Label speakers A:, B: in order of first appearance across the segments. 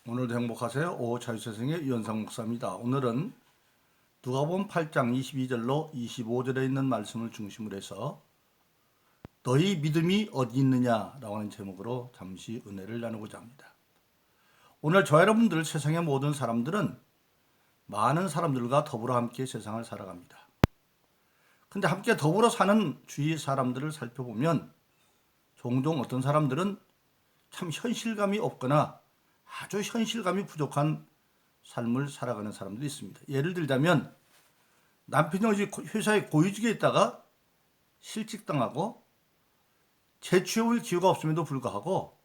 A: 오늘도 행복하세요. 오차유세생의 유현상 목사입니다. 오늘은 누가복음 8장 22절로 25절에 있는 말씀을 중심으로 해서 너희 믿음이 어디 있느냐라고 하는 제목으로 잠시 은혜를 나누고자 합니다. 오늘 저와 여러분들, 세상의 모든 사람들은 많은 사람들과 더불어 함께 세상을 살아갑니다. 근데 함께 더불어 사는 주위 사람들을 살펴보면 종종 어떤 사람들은 참 현실감이 없거나 아주 현실감이 부족한 삶을 살아가는 사람들이 있습니다. 예를 들자면 남편이 어디 회사에 고위직에 있다가 실직당하고 재취업을 기회가 없음에도 불구하고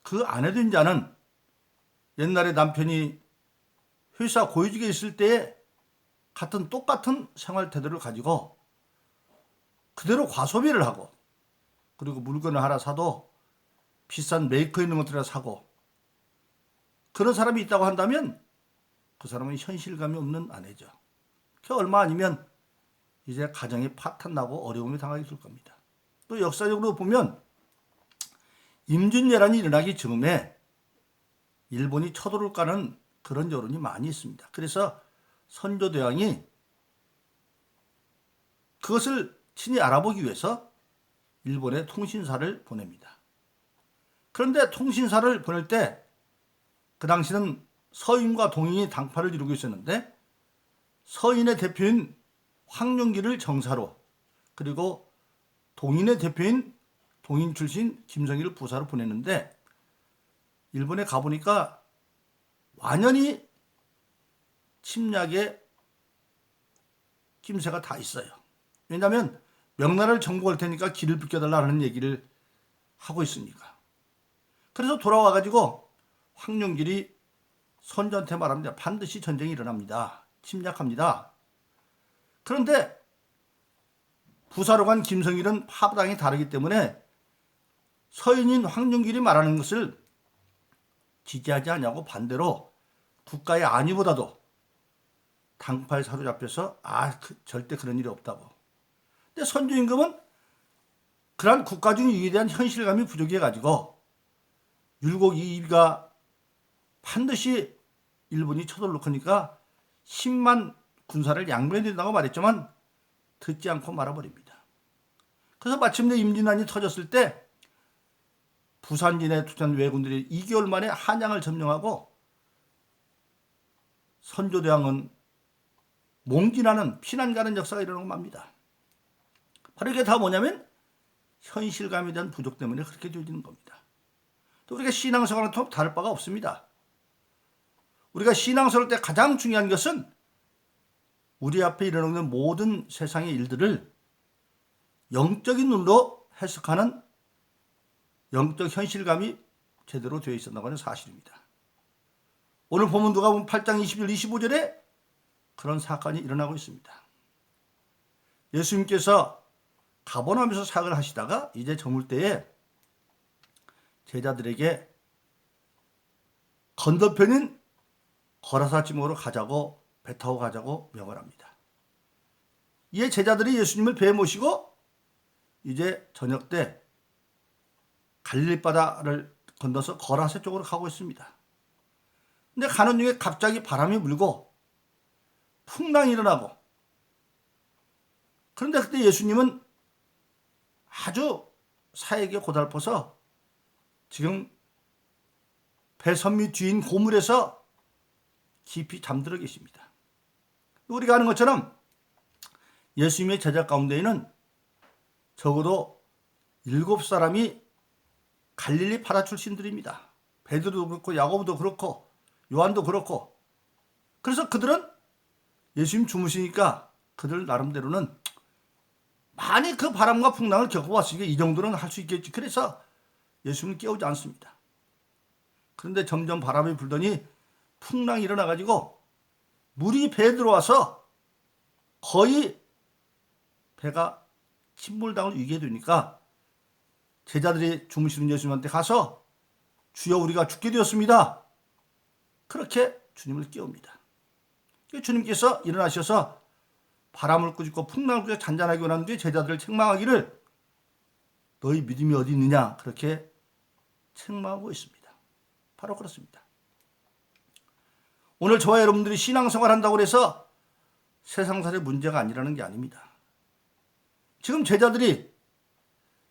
A: 그 아내 된 자는 옛날에 남편이 회사 고위직에 있을 때에 같은 똑같은 생활 태도를 가지고 그대로 과소비를 하고, 그리고 물건을 하나 사도 비싼 메이커 있는 것들을 사고, 그런 사람이 있다고 한다면 그 사람은 현실감이 없는 아내죠. 그 얼마 아니면 이제 가정이 파탄 나고 어려움이 당하게 될 겁니다. 또 역사적으로 보면 임진왜란이 일어나기 즈음에 일본이 쳐들어올까는 그런 여론이 많이 있습니다. 그래서 선조대왕이 그것을 친히 알아보기 위해서 일본에 통신사를 보냅니다. 그런데 통신사를 보낼 때 그 당시는 서인과 동인이 당파를 이루고 있었는데, 서인의 대표인 황룡기를 정사로, 그리고 동인의 대표인 동인 출신 김성희를 부사로 보냈는데, 일본에 가보니까 완연히 침략의 낌새가 다 있어요. 왜냐하면 명나라를 정복할 테니까 길을 비켜달라는 얘기를 하고 있으니까. 그래서 돌아와가지고 황룡길이 선조한테 말합니다. 반드시 전쟁이 일어납니다. 침략합니다. 그런데 부사로 간 김성일은 파부당이 다르기 때문에 서인인 황룡길이 말하는 것을 지지하지 않냐고 반대로 국가의 안위보다도 당파에 사로잡혀서 절대 그런 일이 없다고. 근데 선조 임금은 그러한 국가적 이익에 대한 현실감이 부족해가지고 율곡 이위가 반드시 일본이 쳐들어올 거니까 10만 군사를 양면해야 된다고 말했지만 듣지 않고 말아버립니다. 그래서 마침내 임진왜란이 터졌을 때 부산진에 투입한 왜군들이 2개월 만에 한양을 점령하고 선조대왕은 몽진하는 피난 가는 역사가 일어나고 맙니다. 바로 이게 다 뭐냐면 현실감에 대한 부족 때문에 그렇게 되어지는 겁니다. 또 우리가 신앙생활은 다를 바가 없습니다. 우리가 신앙생활 때 가장 중요한 것은 우리 앞에 일어나는 모든 세상의 일들을 영적인 눈으로 해석하는 영적 현실감이 제대로 되어 있었다고 하는 사실입니다. 오늘 본문 누가복음 8장 21, 25절에 그런 사건이 일어나고 있습니다. 예수님께서 가버나움에서 사역을 하시다가 이제 저물 때에 제자들에게 건너편인 거라사 지목으로 가자고, 배 타고 가자고 명을 합니다. 이에 제자들이 예수님을 배에 모시고 이제 저녁 때 갈릴리 바다를 건너서 거라사 쪽으로 가고 있습니다. 근데 가는 중에 갑자기 바람이 불고 풍랑이 일어나고, 그런데 그때 예수님은 아주 사역에 고달퍼서 지금 배 선미 뒤인 고물에서 깊이 잠들어 계십니다. 우리가 아는 것처럼 예수님의 제자 가운데에는 적어도 7사람이 갈릴리 바다 출신들입니다. 베드로도 그렇고 야고보도 그렇고 요한도 그렇고. 그래서 그들은 예수님 주무시니까 그들 나름대로는 많이 그 바람과 풍랑을 겪어봤으니까 이 정도는 할 수 있겠지. 그래서 예수님을 깨우지 않습니다. 그런데 점점 바람이 불더니 풍랑이 일어나가지고 물이 배에 들어와서 거의 배가 침몰당할 위기에 되니까 제자들이 주무시는 예수님한테 가서 주여 우리가 죽게 되었습니다. 그렇게 주님을 깨웁니다. 주님께서 일어나셔서 바람을 꾸짖고 풍랑을 꾸짖고 잔잔하게 원하는 뒤에 제자들을 책망하기를 너희 믿음이 어디 있느냐, 그렇게 책망하고 있습니다. 바로 그렇습니다. 오늘 저와 여러분들이 신앙생활 한다고 해서 세상살이 문제가 아니라는 게 아닙니다. 지금 제자들이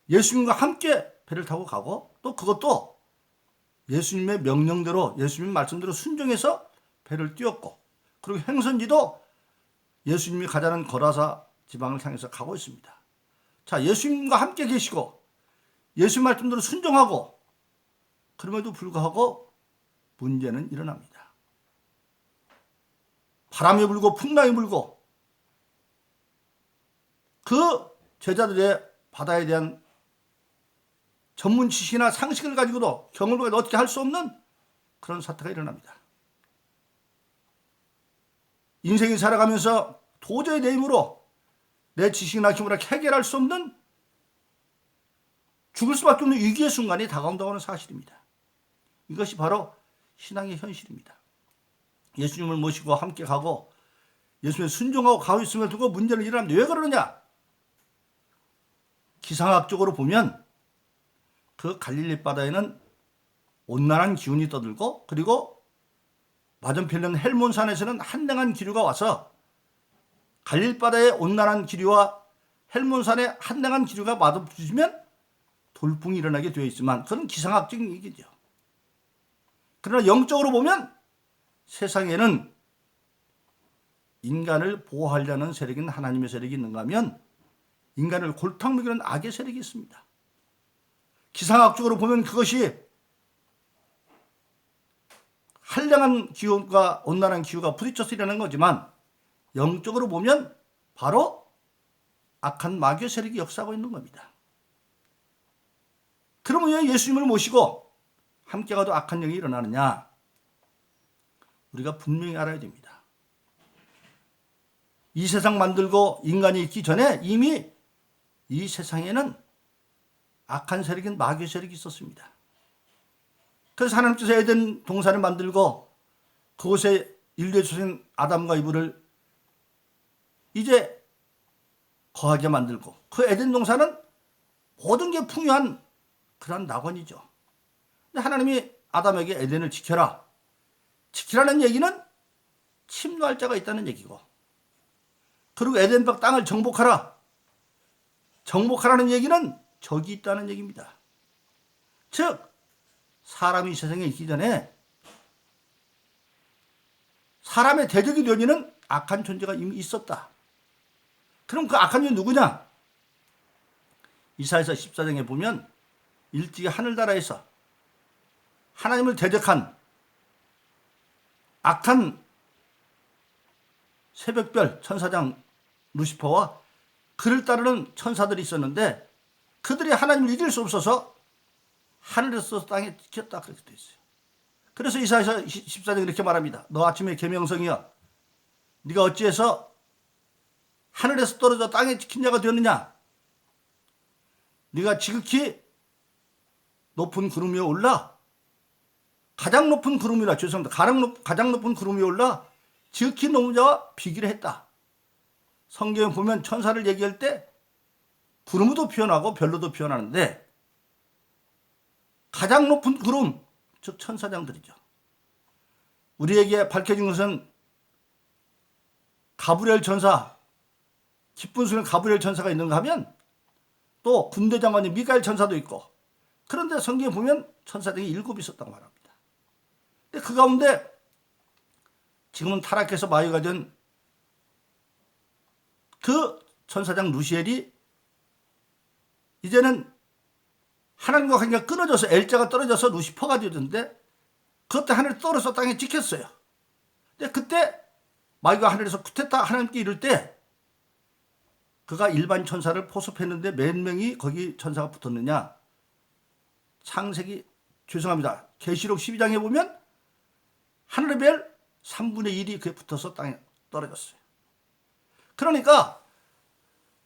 A: 예수님과 함께 배를 타고 가고 또 그것도 예수님의 명령대로 예수님 말씀대로 순종해서 배를 띄웠고 그리고 행선지도 예수님이 가자는 거라사 지방을 향해서 가고 있습니다. 자, 예수님과 함께 계시고 예수님 말씀대로 순종하고 그럼에도 불구하고 문제는 일어납니다. 바람이 불고 풍랑이 불고 그 제자들의 바다에 대한 전문 지식이나 상식을 가지고도 경험을 가지고 어떻게 할 수 없는 그런 사태가 일어납니다. 인생이 살아가면서 도저히 내 힘으로 내 지식이나 힘으로 해결할 수 없는 죽을 수밖에 없는 위기의 순간이 다가온다고 하는 사실입니다. 이것이 바로 신앙의 현실입니다. 예수님을 모시고 함께 가고 예수님에 순종하고 가고 있음을 두고 문제는 일어납니다. 왜 그러느냐? 기상학적으로 보면 그 갈릴리 바다에는 온난한 기운이 떠들고 그리고 맞은편에 있는 헬몬산에서는 한량한 기류가 와서 갈릴리 바다의 온난한 기류와 헬몬산의 한량한 기류가 맞아붙으면 돌풍이 일어나게 되어 있지만 그건 기상학적인 얘기죠. 그러나 영적으로 보면 세상에는 인간을 보호하려는 세력인 하나님의 세력이 있는가 하면 인간을 골탕 먹이는 악의 세력이 있습니다. 기상학적으로 보면 그것이 한량한 기후가 온난한 기후가 부딪혀서 일어나는 거지만 영적으로 보면 바로 악한 마귀의 세력이 역사하고 있는 겁니다. 그러면 왜 예수님을 모시고 함께 가도 악한 영이 일어나느냐? 우리가 분명히 알아야 됩니다. 이 세상 만들고 인간이 있기 전에 이미 이 세상에는 악한 세력인 마귀의 세력이 있었습니다. 그래서 하나님께서 에덴 동산을 만들고 그곳에 인류의 조상 아담과 이브를 이제 거하게 만들고 그 에덴 동산은 모든 게 풍요한 그런 낙원이죠. 근데 하나님이 아담에게 에덴을 지켜라. 지키라는 얘기는 침노할 자가 있다는 얘기고 그리고 에덴 밖 땅을 정복하라. 정복하라는 얘기는 적이 있다는 얘기입니다. 즉 사람이 세상에 있기 전에 사람의 대적이 되어지는 악한 존재가 이미 있었다. 그럼 그 악한 존재 누구냐? 이사야서 14장에 보면 일찍이 하늘나라에서 하나님을 대적한 악한 새벽별 천사장 루시퍼와 그를 따르는 천사들이 있었는데 그들이 하나님을 이길 수 없어서 하늘에서 땅에 지켰다 그렇게 되어 있어요. 그래서 이사야서 14장에 이렇게 말합니다. 너 아침에 계명성이여 네가 어찌해서 하늘에서 떨어져 땅에 지킨 자가 되었느냐? 네가 지극히 높은 구름 위에 올라 가장 높은 구름 위라 죄송합니다. 가장 높은 구름 위에 올라 지극히 높은 자와 비기를 했다. 성경에 보면 천사를 얘기할 때 구름도 표현하고 별로도 표현하는데 가장 높은 구름, 즉 천사장들이죠. 우리에게 밝혀진 것은 가브리엘 천사, 기쁜 소리 가브리엘 천사가 있는가 하면 또 군대 장관인 미가엘 천사도 있고 그런데 성경에 보면 천사장이 7 있었다고 말합니다. 근데 그 가운데 지금은 타락해서 마귀가 된 그 천사장 루시엘이 이제는 하나님과 관계가 끊어져서 엘자가 떨어져서 루시퍼가 되었는데 그때 하늘에 떨어져서 땅에 찍혔어요. 근데 그때 마귀가 하늘에서 쿠데타 하나님께 이를 때 그가 일반 천사를 포섭했는데 몇 명이 거기 천사가 붙었느냐? 계시록 12장에 보면 하늘의 별 3분의 1이 그에 붙어서 땅에 떨어졌어요. 그러니까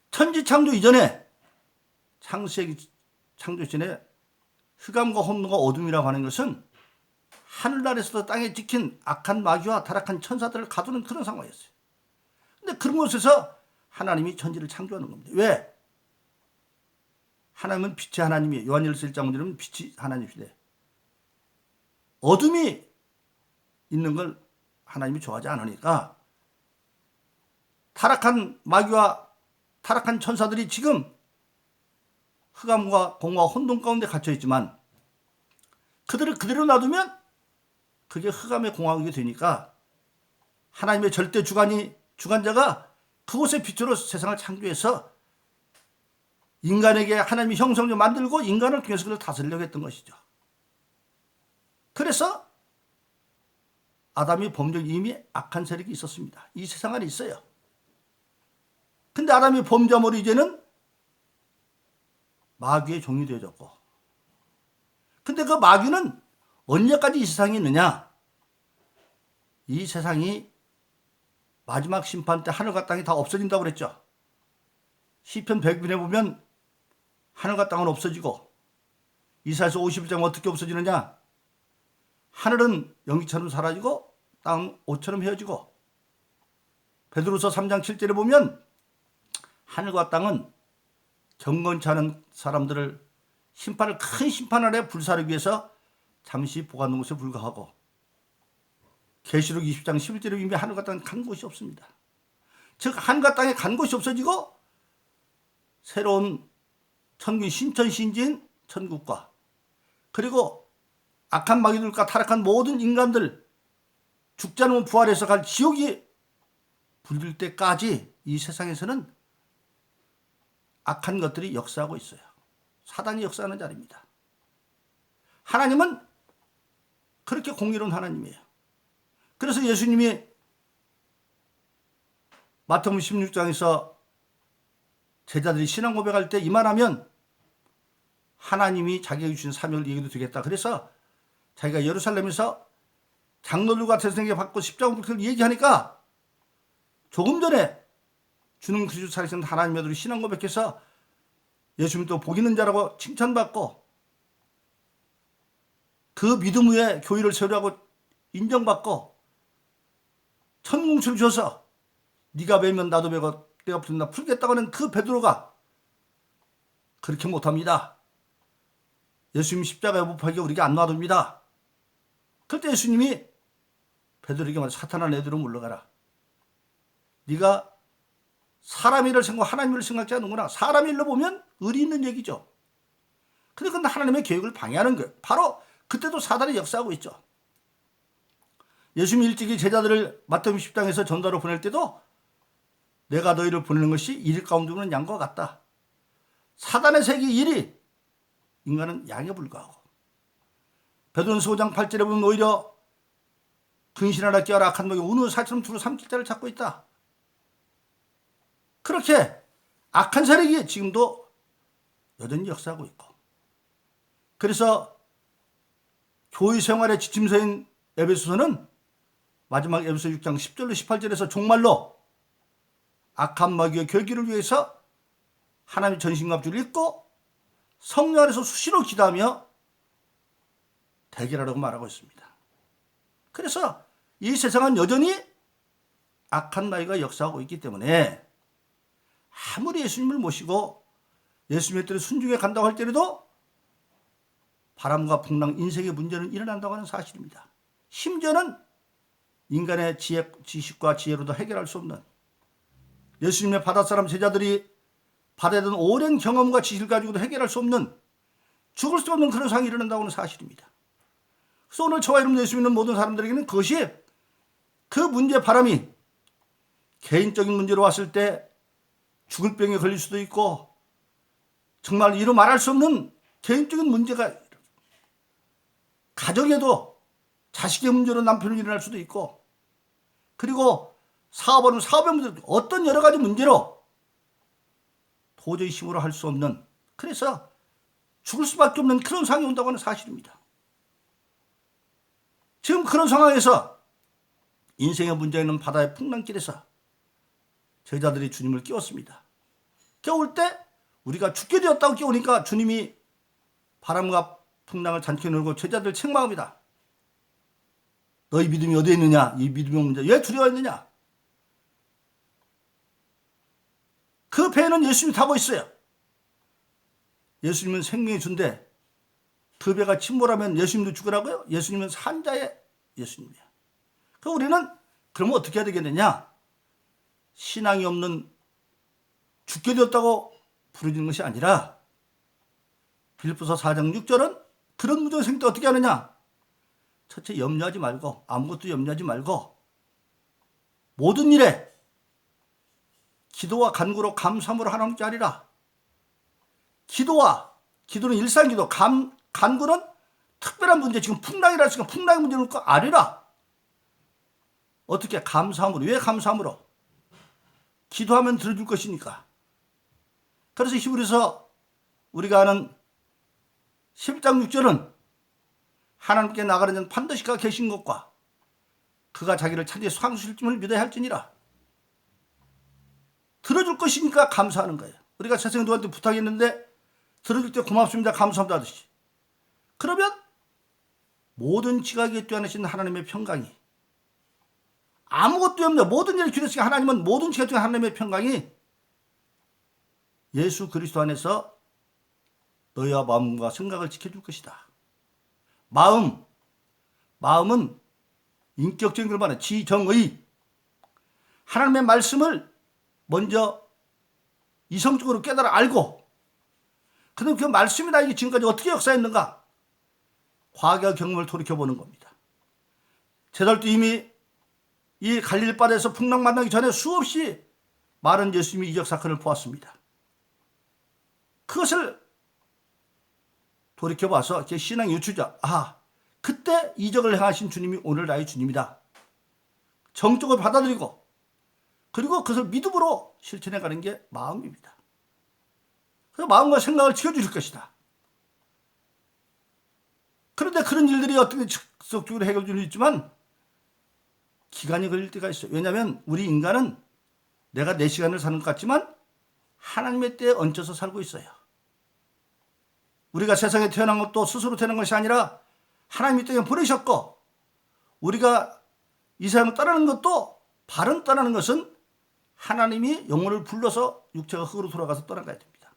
A: 천지 창조 이전에 창세기 창조 전에 흑암과 혼돈과 어둠이라고 하는 것은 하늘나라에서도 땅에 찍힌 악한 마귀와 타락한 천사들을 가두는 그런 상황이었어요. 근데 그런 곳에서 하나님이 천지를 창조하는 겁니다. 왜? 하나님은 빛의 하나님이에요. 요한일서 1장 보면 빛이 하나님이시래. 어둠이 있는 걸 하나님이 좋아하지 않으니까 타락한 마귀와 타락한 천사들이 지금 흑암과 공허와 혼돈 가운데 갇혀 있지만 그들을 그대로 놔두면 그게 흑암의 공화국이 되니까 하나님의 절대 주관자가 그곳의 빛으로 세상을 창조해서 인간에게 하나님의 형상을 만들고 인간을 통해서 그를 다스리려고 했던 것이죠. 그래서 아담이 범죄 이미 악한 세력이 있었습니다. 이 세상 안에 있어요. 근데 아담이 범죄함으로 이제는 마귀의 종이 되어졌고, 근데 그 마귀는 언제까지 이 세상에 있느냐? 이 세상이 마지막 심판 때 하늘과 땅이 다 없어진다고 그랬죠. 시편 100편에 보면 하늘과 땅은 없어지고, 이사야서 51장 어떻게 없어지느냐? 하늘은 연기처럼 사라지고 땅은 옷처럼 헤어지고, 베드로서 3장 7절에 보면 하늘과 땅은 경건치 않은 사람들을 큰 심판 아래 불사르기 위해서 잠시 보관하는 것에 불과하고, 계시록 20장 11절에 이미 하늘과 땅에 간 곳이 없습니다. 즉 하늘과 땅에 간 곳이 없어지고 새로운 천국 신천신지인 천국과 그리고 악한 마귀들과 타락한 모든 인간들 죽지 않으면 부활해서 갈 지옥이 불릴 때까지 이 세상에서는 악한 것들이 역사하고 있어요. 사단이 역사하는 자리입니다. 하나님은 그렇게 공의로운 하나님이에요. 그래서 예수님이 마태복음 16장에서 제자들이 신앙 고백할 때 이만하면 하나님이 자기에게 주신 사명을 얘기도 되겠다. 그래서 자기가 예루살렘에서 장로들과 대성에게 받고 십자가 못 얘기하니까 조금 전에 주는 그리스도 살아계신 하나님의 아들이 신앙 고백해서 예수님 또 복 있는 자라고 칭찬받고 그 믿음 위에 교회를 세우라고 인정받고 천궁수를 줘서 네가 베면 나도 베고 내가 풀면 풀겠다고 하는 그 베드로가 그렇게 못합니다. 예수님 십자가에 못 박혀 우리에게 안 놔둡니다. 그때 예수님이 베드로에게 말해 사탄아 내대로 물러가라. 네가 사람 일을 생각 하나님 일을 생각지 않는구나. 사람 일로 보면 의리 있는 얘기죠. 근데 그건 하나님의 계획을 방해하는 거예요. 바로 그때도 사단이 역사하고 있죠. 예수님이 일찍이 제자들을 마태복음 10장에서 전도하러 보낼 때도 내가 너희를 보내는 것이 일 가운데 오는 양과 같다. 사단의 세계 일이 인간은 양에 불과하고, 베드로전서 5장 8절에 보면 오히려 근신하라 깨어라 악한 목이 우는 사처럼 두루 삼킬 자를 찾고 있다. 그렇게 악한 세력이 지금도 여전히 역사하고 있고, 그래서 교회 생활의 지침서인 에베소서는 마지막 에베소 6장 10절로 18절에서 종말로 악한 마귀의 결기를 위해서 하나님의 전신갑주를 입고 성령 안에서 수시로 기도하며 대결하라고 말하고 있습니다. 그래서 이 세상은 여전히 악한 마귀가 역사하고 있기 때문에 아무리 예수님을 모시고 예수님의 뜻에 순종해 간다고 할 때라도 바람과 풍랑, 인생의 문제는 일어난다고 하는 사실입니다. 심지어는 인간의 지식과 지혜로도 해결할 수 없는, 예수님의 바닷사람 제자들이 받아야 되는 오랜 경험과 지식을 가지고도 해결할 수 없는, 죽을 수 없는 그런 상황이 일어난다고 하는 사실입니다. 그래서 오늘 저와 여러분 예수 믿는 모든 사람들에게는 그것이 그 문제 바람이 개인적인 문제로 왔을 때 죽을 병에 걸릴 수도 있고, 정말 이루 말할 수 없는 개인적인 문제가 가정에도 자식의 문제로 남편이 일어날 수도 있고, 그리고 사업하는 사업의 문제, 어떤 여러 가지 문제로 도저히 힘으로 할 수 없는, 그래서 죽을 수밖에 없는 그런 상황이 온다고 하는 사실입니다. 지금 그런 상황에서 인생의 문제는 바다의 풍랑길에서 제자들이 주님을 깨웠습니다. 깨울 때 우리가 죽게 되었다고 깨우니까 주님이 바람과 풍랑을 잔뜩 놀고 제자들 책망합니다. 너희 믿음이 어디에 있느냐? 이 믿음의 문제 왜 두려워했느냐? 그 배에는 예수님이 타고 있어요. 예수님은 생명이 준대. 그 배가 침몰하면 예수님도 죽으라고요? 예수님은 산자의 예수님이에요. 그러니까 우리는 그러면 어떻게 해야 되겠느냐? 신앙이 없는 죽게 되었다고 부르짖는 것이 아니라 빌립보서 4장 6절은 그런 문제가 생길 때 어떻게 하느냐? 첫째, 염려하지 말고, 아무것도 염려하지 말고 모든 일에 기도와 간구로 감사함으로 하나님께 아뢰라. 기도는 일상기도, 간구는 특별한 문제, 지금 풍랑이라 했으니까 풍랑의 문제를 놓고 아뢰라. 어떻게? 감사함으로. 왜 감사함으로? 기도하면 들어줄 것이니까. 그래서 히브리서 우리가 아는 10장 6절은 하나님께 나가는 자는 반드시 그가 계신 것과 그가 자기를 찾으려 상수실쯤을 믿어야 할지니라. 들어줄 것이니까 감사하는 거예요. 우리가 세상에 누구한테 부탁했는데 들어줄 때 고맙습니다, 감사합니다 하듯이. 그러면 모든 지각에 뛰어나신 하나님의 평강이, 아무것도 없는 모든 일을 기도하시는 하나님은 모든 지각 중에 하나님의 평강이 예수 그리스도 안에서 너희와 마음과 생각을 지켜줄 것이다. 마음은 인격적인 걸 말하는 지정의. 하나님의 말씀을 먼저 이성적으로 깨달아 알고, 그럼 그 말씀이 나에게 지금까지 어떻게 역사했는가? 과거의 경험을 돌이켜보는 겁니다. 제자들도 이미 이 갈릴리 바다에서 풍랑 만나기 전에 수없이 많은 예수님이 이적 사건을 보았습니다. 그것을 돌이켜봐서 제 신앙의 유추자, 그때 이적을 행하신 주님이 오늘 나의 주님이다. 정적으로 받아들이고, 그리고 그것을 믿음으로 실천해가는 게 마음입니다. 그래서 마음과 생각을 지켜주실 것이다. 그런데 그런 일들이 어떻게 즉석적으로 해결될 수 있지만 기간이 걸릴 때가 있어요. 왜냐하면 우리 인간은 내가 내 시간을 사는 것 같지만 하나님의 때에 얹혀서 살고 있어요. 우리가 세상에 태어난 것도 스스로 태어난 것이 아니라 하나님이 땅에 보내셨고, 우리가 이 세상을 떠나는 것도, 발은 떠나는 것은 하나님이 영혼을 불러서 육체가 흙으로 돌아가서 떠나가야 됩니다.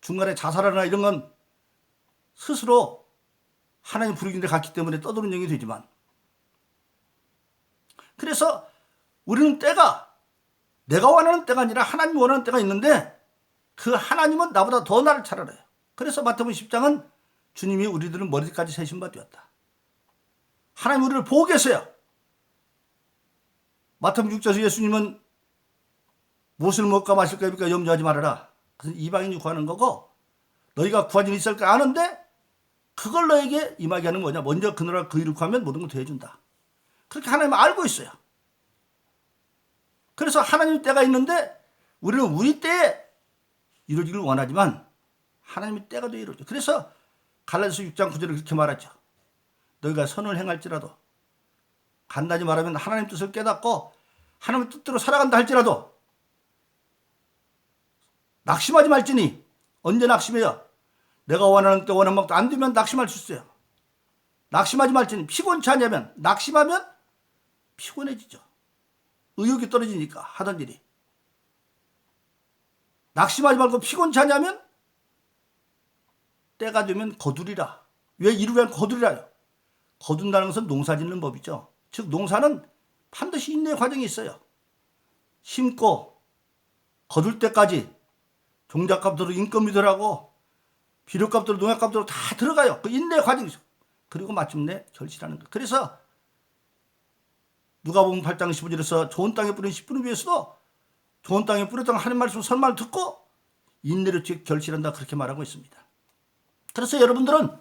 A: 중간에 자살하거나 이런 건 스스로 하나님 부르기인데 갔기 때문에 떠도는 영이 되지만, 그래서 우리는 때가 내가 원하는 때가 아니라 하나님이 원하는 때가 있는데, 그 하나님은 나보다 더 나를 잘 알아요. 그래서 마태복음 10장은 주님이 우리들은 머리까지 세신 바 되었다. 하나님 우리를 보고 계세요. 마태복음 6장에서 예수님은 무엇을 먹을까 마실까 입을까 염려하지 말아라. 그것은 이방인이 구하는 거고, 너희가 구하지 있을까 아는데 그걸 너에게 임하게 하는 거냐? 먼저 그 나라 그 일을 구하면 모든 걸 더해준다. 그렇게 하나님은 알고 있어요. 그래서 하나님 때가 있는데 우리는 우리 때에 이루어지기를 원하지만 하나님의 때가 돼 이루어져. 그래서 갈라디아서 6장 9절에 그렇게 말하죠. 너희가 선을 행할지라도, 간단히 말하면 하나님 뜻을 깨닫고 하나님의 뜻대로 살아간다 할지라도 낙심하지 말지니. 언제 낙심해요? 내가 원하는 때 원하는 만큼 안 되면 낙심할 수 있어요. 낙심하지 말지니. 피곤치 않냐면, 낙심하면 피곤해지죠. 의욕이 떨어지니까 하던 일이. 낙심하지 말고 피곤치 않냐면 때가 되면 거두리라. 왜 이루면 거두리라요? 거둔다는 것은 농사 짓는 법이죠. 즉 농사는 반드시 인내의 과정이 있어요. 심고 거둘 때까지 종잣값으로 인건비 들어가고 비료값으로 농약값으로 다 들어가요. 그 인내의 과정이죠. 그리고 마침내 결실하는 거예요. 그래서 누가복음 8장 15절에서 좋은 땅에 뿌린 10분의 위에서도 좋은 땅에 뿌렸던 하나님 말씀 설명을 듣고 인내로 결실한다, 그렇게 말하고 있습니다. 그래서 여러분들의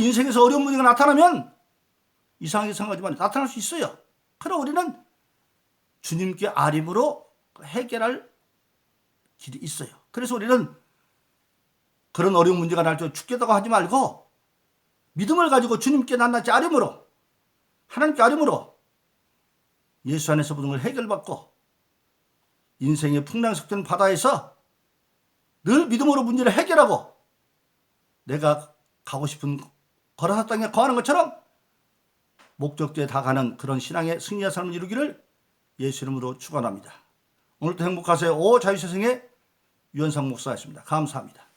A: 인생에서 어려운 문제가 나타나면 이상하게 생각하지만 나타날 수 있어요. 그러나 우리는 주님께 아림으로 해결할 길이 있어요. 그래서 우리는 그런 어려운 문제가 날 때 죽겠다고 하지 말고 믿음을 가지고 주님께 낱낱이 아림으로, 하나님께 아림으로 예수 안에서 모든 걸 해결받고 인생의 풍랑섞인 바다에서 늘 믿음으로 문제를 해결하고 내가 가고 싶은 거라사 땅에 거하는 것처럼 목적지에 다 가는 그런 신앙의 승리의 삶을 이루기를 예수 이름으로 축원합니다. 오늘도 행복하세요. 오 자유세상의 유현상 목사였습니다. 감사합니다.